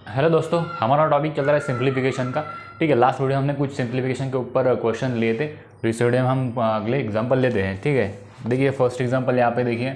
Hello दोस्तों, हमारा topic चल रहा है सिंप्लीफिकेशन का। ठीक है, लास्ट वीडियो हमने कुछ सिंप्लीफिकेशन के ऊपर क्वेश्चन लिए थे, तो इस वीडियो में हम अगले एग्जांपल लेते हैं। ठीक है, देखिए फर्स्ट एग्जांपल यहाँ पे देखिए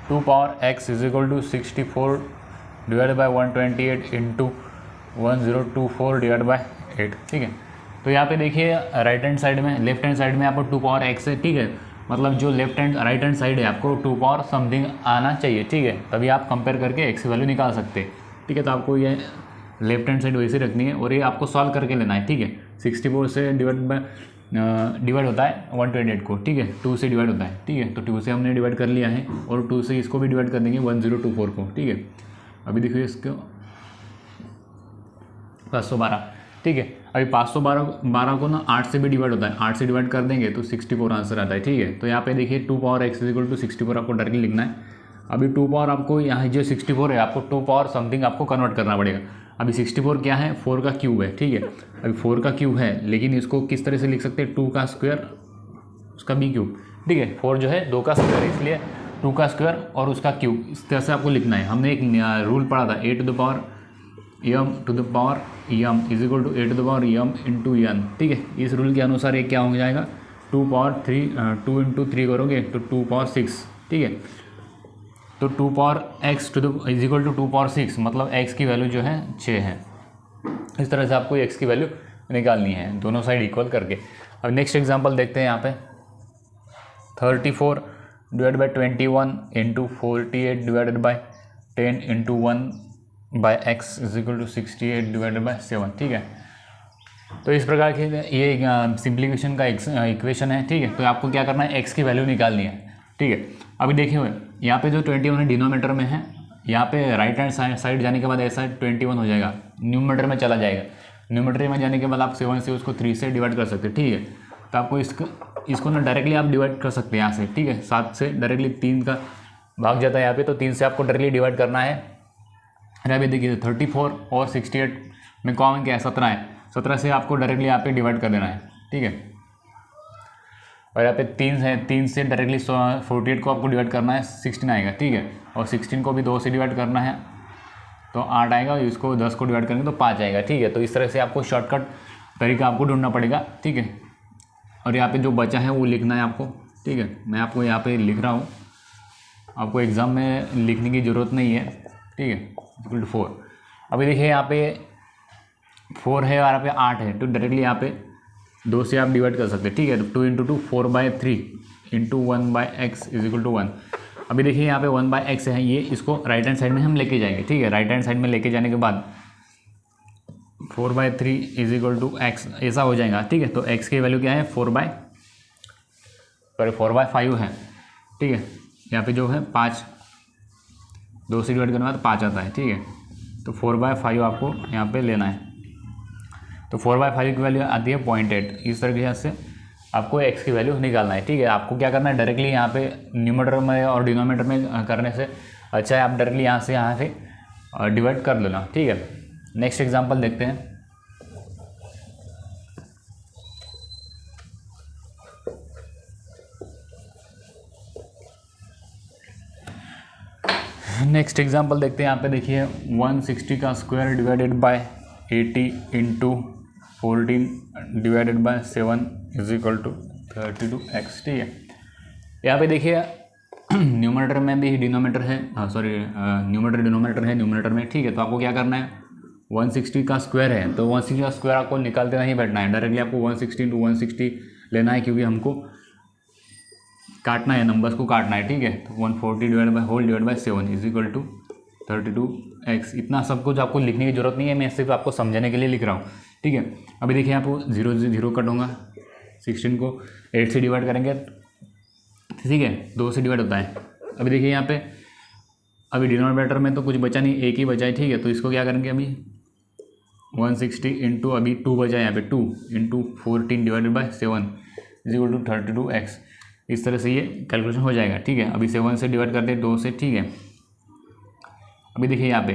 2 power x is equal to 64 divide by 128 into 1024 divide by 8। ठीक है, तो यहाँ पे देखिए राइट हैंड साइड में, लेफ्ट हैंड साइड में आपको 2 पावर x है। ठीक है, मतलब जो left hand right hand side है आपको 2 पावर समथिंग आना चाहिए। ठीक है, तभी आप कंपेयर करके x की वैल्यू निकाल सकते हैं। ठीक है, तो आपको ये लेफ्ट हैंड साइड वैसे रखनी है और ये आपको सॉल्व करके लेना है। ठीक है, 64 से डिवाइड होता है 128 को। ठीक है, 2 से डिवाइड होता है। ठीक है, तो 2 से हमने डिवाइड कर लिया है और 2 से इसको भी डिवाइड कर देंगे 1024 को। ठीक है, अभी देखिए इसको 512। ठीक है, अभी 512 को ना 8 से भी डिवाइड होता है, 8 से डिवाइड कर देंगे तो 64 आंसर आता है। ठीक है, तो यहाँ पे देखिए 2 पावर x इक्वल टू 64 आपको डायरेक्टली लिखना है। अभी 2 पावर आपको यहाँ जो 64 है आपको 2 पावर समथिंग आपको कन्वर्ट करना पड़ेगा। अभी 64 क्या है, 4 का क्यूब है। ठीक है, अभी 4 का क्यूब है, लेकिन इसको किस तरह से लिख सकते हैं, 2 का स्क्वायर उसका बी क्यूब। ठीक है, 4 जो है 2 का स्क्वायर, इसलिए 2 का स्क्वायर और उसका क्यूब, इस तरह से आपको लिखना है। हमने एक रूल पढ़ा था, a to the power m is equal to a to the power m into n। ठीक है, इस रूल के अनुसार ये क्या हो जाएगा, 2 पावर 3 2 इंटू 3 करोगे तो 2 पावर 6। ठीक है, तो 2 power x to the is equal to 2 power 6, मतलब x की वैल्यू जो है 6 है। इस तरह से आपको x की वैल्यू निकालनी है, दोनों साइड इक्वल करके। अब नेक्स्ट एग्जांपल देखते हैं। यहाँ पे 34 divide by 21 into 48 divided by 10 into 1 by x is equal to 68 divided by 7। ठीक है, तो इस प्रकार की ये सिंप्लीफिकेशन का इक्वेशन है। ठीक है, तो आपको क्या करना है, x की वैल्यू निकालनी है। ठीक है, अभी देखिए यहाँ पे जो 21 है डिनोमीटर में है, यहाँ पे राइट हैंड साइड जाने के बाद ऐसा 21 हो जाएगा, न्यूमरेटर में चला जाएगा। न्यूमरेटर में जाने के बाद आप 7 से उसको 3 से डिवाइड कर सकते हैं। ठीक है, तो आपको इसको ना डायरेक्टली आप डिवाइड कर सकते हैं यहाँ से। ठीक है, 7 से डायरेक्टली 3 का भाग जाता है यहाँ पे, तो 3 से आपको डायरेक्टली डिवाइड करना है। अरे अभी देखिए 34 और 68 में कॉमन क्या है, 17 है। 17 से आपको डायरेक्टली यहाँ पे डिवाइड कर देना है। ठीक है, और यहाँ पे 3 है, 3 से डायरेक्टली 48 को आपको डिवाइड करना है, 16 आएगा। ठीक है, और 16 को भी 2 से डिवाइड करना है तो 8 आएगा, इसको 10 को डिवाइड करेंगे तो 5 आएगा। ठीक है, तो इस तरह से आपको शॉर्टकट तरीका आपको ढूंढना पड़ेगा। ठीक है, और यहाँ पे जो बचा है वो लिखना है आपको। ठीक है, मैं आपको यहाँ पे लिख रहा हूँ, आपको एग्ज़ाम में लिखने की ज़रूरत नहीं है। ठीक है, इक्वल टू 4। अभी देखिए यहाँ पे 4 है और यहाँ पे 8 है, तो डायरेक्टली यहाँ पे 2 से आप डिवाइड कर सकते हैं। ठीक है, तो 2 into 2 4/3 into 1/x is equal to 1। अभी देखिए यहाँ पे 1/x है, ये इसको राइट हैंड साइड में हम लेके जाएंगे। ठीक है, राइट हैंड साइड में लेके जाने के बाद 4/3 इज इक्वल टू x ऐसा हो जाएगा। ठीक है, तो x की वैल्यू क्या है, 4/5 है। ठीक है, यहाँ पे जो है 5, 2 से डिवाइड करने के बाद 5 आता है। ठीक है, तो 4/5 आपको यहाँ पे लेना है, तो 4/5 की वैल्यू आती है 0.8। इस तरीके से आपको x की वैल्यू निकालना है। ठीक है, आपको क्या करना है, डायरेक्टली यहाँ पे न्यूमरेटर में और डिनोमीटर में करने से अच्छा है आप डायरेक्टली यहाँ से यहाँ पे डिवाइड कर लेना। ठीक है, नेक्स्ट एग्जांपल देखते हैं। नेक्स्ट एग्जांपल देखते हैं। यहाँ पे देखिए 160 का square divided by 80 into 14 divided by 7 is equal to 32x। ठीक है, यहाँ पे देखिए न्यूमरेटर में भी डिनोमीटर है, न्यूमरेटर डिनोमीटर है न्यूमरेटर में। ठीक है, तो आपको क्या करना है, 160 का स्क्वायर है तो 160 का स्क्वायर आपको निकालते नहीं बैठना है, डायरेक्टली आपको 160 इंटू 160 लेना है, क्योंकि हमको काटना है, नंबर्स को काटना है। ठीक है, तो 140 divide by 7 is equal to 32x। इतना सब कुछ आपको लिखने की जरूरत नहीं है, मैं सिर्फ आपको समझाने के लिए लिख रहा हूँ। ठीक है, अभी देखिए आपको 0 से 0 कट होगा, 16 को 8 से डिवाइड करेंगे। ठीक है, 2 से डिवाइड होता है। अभी देखिए यहाँ पे अभी डिनोमिनेटर में तो कुछ बचा नहीं, एक ही बचा है। ठीक है, तो इसको क्या करेंगे, अभी 160 इंटू अभी 2 बचा है, यहाँ पे 2 into 14 divided by 7 is equal to 32x। इस तरह से ये कैलकुलेशन हो जाएगा। ठीक है, अभी 7 से डिवाइड करते हैं 2 से। ठीक है, अभी देखिए यहाँ पे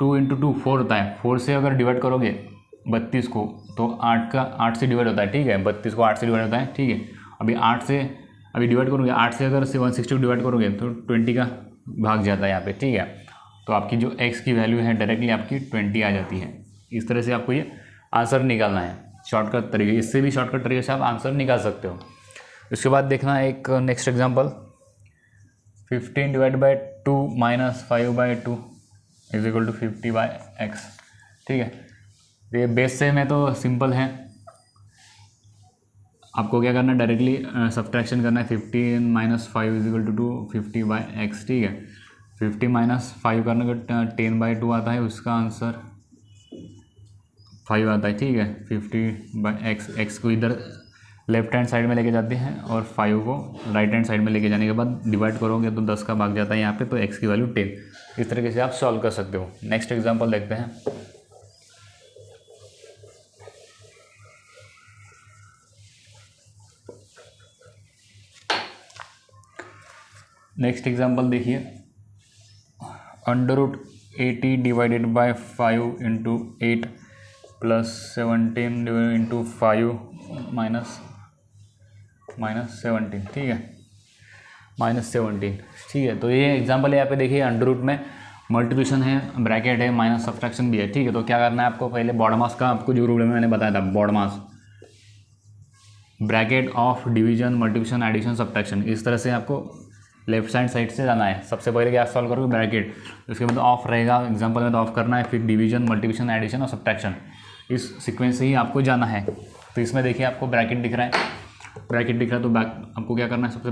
2 इंटू 2 4 होता है, 4 से अगर डिवाइड करोगे 32 को तो 8 से डिवाइड होता है। ठीक है, 32 को 8 से डिवाइड होता है। ठीक है, अभी 8 से अभी डिवाइड करोगे, 8 से अगर 160 डिवाइड करोगे तो 20 का भाग जाता है यहाँ पे। ठीक है, तो आपकी जो x की वैल्यू है डायरेक्टली आपकी 20 आ जाती है। इस तरह से आपको ये आंसर निकालना है शॉर्टकट तरीके, इससे भी शॉर्टकट तरीके से आप आंसर निकाल सकते हो। उसके बाद देखना एक next example, 15 divide by 2 minus 5/2 is equal to 50/x। ठीक है, तो ये बेस से में तो सिंपल है, आपको क्या करना है डायरेक्टली सब्ट्रैक्शन करना है। 15 minus 5 is equal to 50/x। ठीक है, 50 माइनस 5 करने का 10/2 आता है, उसका आंसर 5 आता है। ठीक है, 50/x को इधर लेफ्ट हैंड साइड में लेके जाते हैं और 5 को राइट हैंड साइड में लेके जाने के बाद डिवाइड करोगे तो 10 का भाग जाता है यहाँ पे, तो x की वैल्यू 10। इस तरीके से आप सॉल्व कर सकते हो। नेक्स्ट एग्जांपल देखते हैं। नेक्स्ट एग्जांपल देखिए, √80 divided by 5 into 8 plus 17 into 5 minus 17। ठीक है, -17। ठीक है, तो ये एग्जांपल यहाँ पे देखिए, अंडर रूट में मल्टीप्लिकेशन है, ब्रैकेट है, माइनस सब्ट्रैक्शन भी है। ठीक है, तो क्या करना है आपको, पहले बॉडमास का आपको जो रूल में मैंने बताया था, BODMAS bracket of division multiplication addition subtraction, इस तरह से आपको लेफ्ट हैंड साइड से जाना है। सबसे पहले क्या सॉल्व करोगे ब्रैकेट, उसके बाद ऑफ रहेगा, एग्जांपल में तो ऑफ करना है, फिर डिवीजन मल्टीप्लिकेशन एडिशन और सब्ट्रैक्शन, इस सीक्वेंस से ही आपको जाना है। तो इसमें देखिए आपको ब्रैकेट दिख रहा है, ब्रैकेट दिख रहा है, तो आपको क्या करना है, सबसे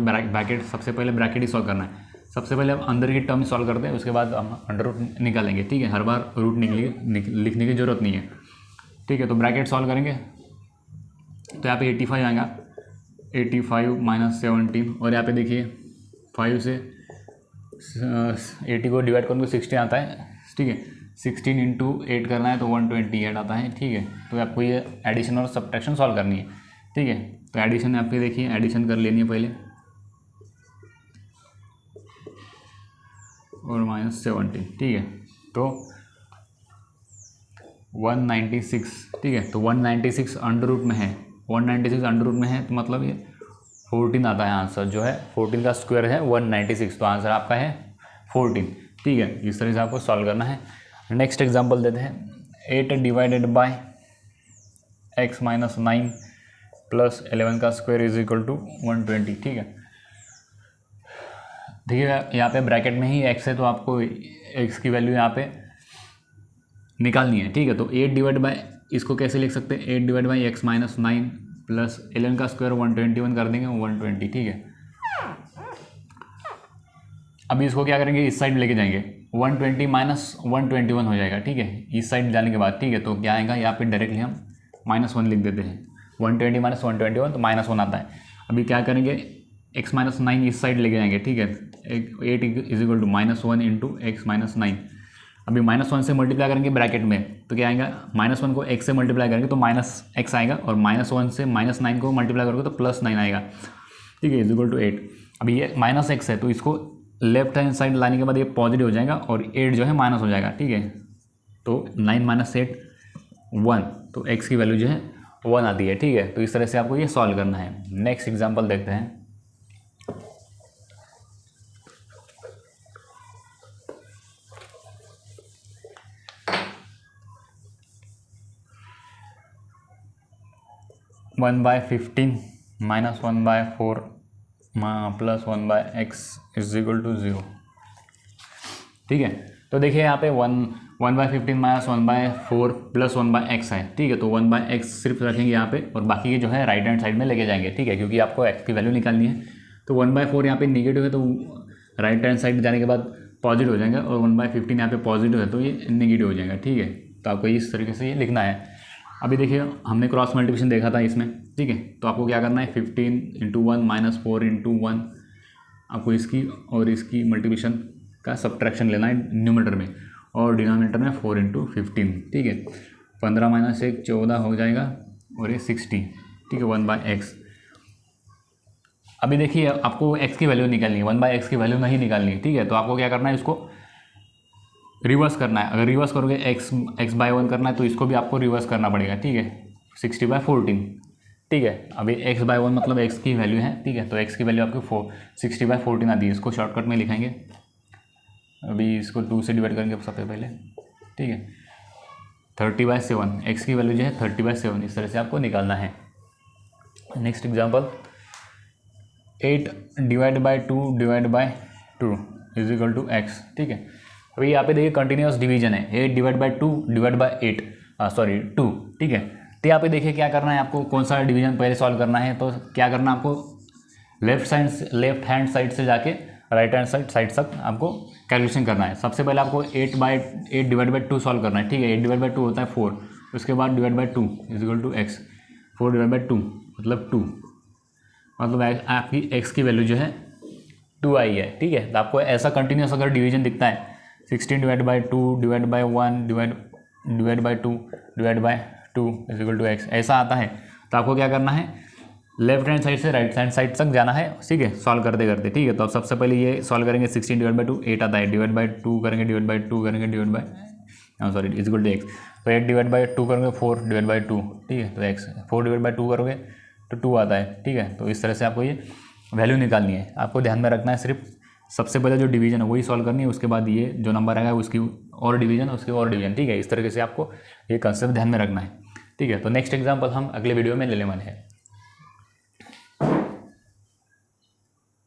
पहले ब्रैकेट ही सॉल्व करना है। सबसे पहले हम अंदर की टर्म सॉल्व करते हैं, उसके बाद हम अंडर रूट निकालेंगे। ठीक है, हर बार रूट लिखने की ज़रूरत नहीं है। ठीक है, तो ब्रैकेट सॉल्व करेंगे तो यहाँ पे 85 आएगा, 85 माइनस 17, और यहाँ पे देखिए 5 से 80 को डिवाइड करूँगा 60 आता है। ठीक है, 16 इंटू 8 करना है तो 128 आता है। ठीक है, तो आपको ये एडिशन और सब्ट्रैक्शन सॉल्व करनी है। ठीक है, तो एडिशन आपके देखिए, एडिशन कर लेनी है पहले, और -17। ठीक है, तो 196। ठीक है, तो 196 अंडर रूट में है, 196 अंडर रूट में है, तो मतलब ये 14 आता है आंसर, जो है 14 का स्क्वायर है 196, तो आंसर आपका है 14। ठीक है, इस तरह से आपको सॉल्व करना है। नेक्स्ट एग्जांपल देते हैं, 8 divided by x minus 9 plus 11 का स्क्वायर इज इक्वल टू 120। ठीक है, देखिए यहाँ पे ब्रैकेट में ही x है, तो आपको x की वैल्यू यहाँ पे निकालनी है। ठीक है, तो 8 डिवाइड बाय, इसको कैसे लिख सकते हैं, 8 divide by x minus 9 plus 11 का स्क्वायर 121 कर देंगे, 120। ठीक है, अभी इसको क्या करेंगे, इस साइड लेके जाएंगे, 120 माइनस 121 हो जाएगा। ठीक है, इस साइड जाने के बाद, ठीक है, तो क्या आएगा, यहाँ पे डायरेक्टली हम -1 लिख देते हैं, 120 माइनस 121 तो -1 आता है। अभी क्या करेंगे, x माइनस 9 इस साइड लेके जाएंगे। ठीक है, 8 is equal to -1 into x minus 9। अभी -1 से मल्टीप्लाई करेंगे ब्रैकेट में, तो क्या आएगा, -1 को x से मल्टीप्लाई करेंगे तो -x आएगा, और -1 से -9 को मल्टीप्लाई करोगे तो +9 आएगा। ठीक है, इज इक्वल टू 8। अभी ये -x है, तो इसको लेफ्ट हैंड साइड लाने के बाद ये पॉजिटिव हो जाएगा और 8 जो है माइनस हो जाएगा। ठीक है, तो 9 माइनस 8 1, तो x की वैल्यू जो है 1 आती है। ठीक है, तो इस तरह से आपको ये सॉल्व करना है। नेक्स्ट एग्जांपल देखते हैं, one by 15 minus 1/4 plus 1/x is equal to 0। ठीक है, तो देखिए यहाँ पे 1/15 माइनस 1/4 प्लस 1/x है। ठीक है, तो 1/x सिर्फ रखेंगे यहाँ पे, और बाकी के जो है राइट हैंड साइड में लेके जाएंगे। ठीक है, क्योंकि आपको x की वैल्यू निकालनी है, तो 1/4 यहाँ पे निगेटिव है, तो राइट हैंड साइड जाने के बाद पॉजिटिव हो जाएगा, और 1/15 यहाँ पे पॉजिटिव है तो ये निगेटिव हो जाएगा। ठीक है, तो आपको इस तरीके से ये लिखना है। अभी देखिए हमने क्रॉस मल्टीप्लिकेशन देखा था इसमें। ठीक है, तो आपको क्या करना है, 15 इंटू 1 माइनस 4 इंटू 1, आपको इसकी और इसकी मल्टीप्लिकेशन का सब्ट्रैक्शन लेना है न्यूमरेटर में, और डिनोमिनेटर में 4 इंटू 15। ठीक है, 15 माइनस 1 14 हो जाएगा, और ये 60। ठीक है, 1/x। अभी देखिए आपको x की वैल्यू निकालनी है, 1/x की वैल्यू नहीं निकालनी है। ठीक है, तो आपको क्या करना है, इसको रिवर्स करना है। अगर रिवर्स करोगे x/1 करना है, तो इसको भी आपको रिवर्स करना पड़ेगा। ठीक है, 60/14। ठीक है, अभी x/1 मतलब x की वैल्यू है। ठीक है, तो x की वैल्यू आपको 60/14 आती है, इसको शॉर्टकट में लिखेंगे, अभी इसको 2 से डिवाइड करेंगे सबसे पहले, ठीक है। 30/7, एक्स की वैल्यू जो है 30/7, इस तरह से आपको निकालना है। Next example, 8 divide by 2 divide by 2 is equal to x, ठीक है। अभी यहाँ पे देखिए कंटिन्यूस डिवीजन है, 8 divide by 2 divide by 8 sorry 2, ठीक है। तो यहाँ पे देखिए क्या करना है आपको, कौन सा डिवीजन पहले सॉल्व करना है। तो क्या करना है आपको, लेफ्ट हैंड साइड से जाके राइट हैंड साइड तक आपको कैलकुलेशन करना है। सबसे पहले आपको 8 डिवाइड बाई 2 सॉल्व करना है, ठीक है। 8 डिवाइड बाई 2 होता है 4, उसके बाद divide by 2 is equal to x. 4 divide by 2 मतलब 2, मतलब आपकी एक्स की वैल्यू जो है 2 आई है, ठीक है। तो आपको ऐसा कंटिन्यूस अगर डिवीजन दिखता है 16 divide by 2 divide by 1 divide by 2 divide by 2 is equal to x, ऐसा आता है तो आपको क्या करना है, लेफ्ट हैंड साइड से राइट हैंड साइड तक जाना है, ठीक है, सॉल्व करते करते, ठीक है। तो अब सबसे पहले ये सॉल्व करेंगे, 16 डिवाइड बाई 2 8 आता है, डिवाइड बाई 2 करेंगे, डिवाइड बाई 2 करेंगे, divide by sorry is equal to x. तो 8 डिवाइड बाई 2 करोगे 4 डिवाइड बाई 2, ठीक है, तो एक्स। 4 डिवाइड बाई 2 करोगे तो 2 आता है, ठीक है। तो इस तरह से आपको ये वैल्यू निकालनी है। आपको ध्यान में रखना है सिर्फ सबसे पहले जो डिवीजन है वही सॉल्व करनी है, उसके बाद ये जो नंबर आएगा उसकी और डिवीजन, उसकी और डिवीजन, ठीक है। इस तरीके से आपको ये कंसेप्ट ध्यान में रखना है, ठीक है। तो नेक्स्ट एग्जाम्पल हम अगले वीडियो में लेने वाले हैं।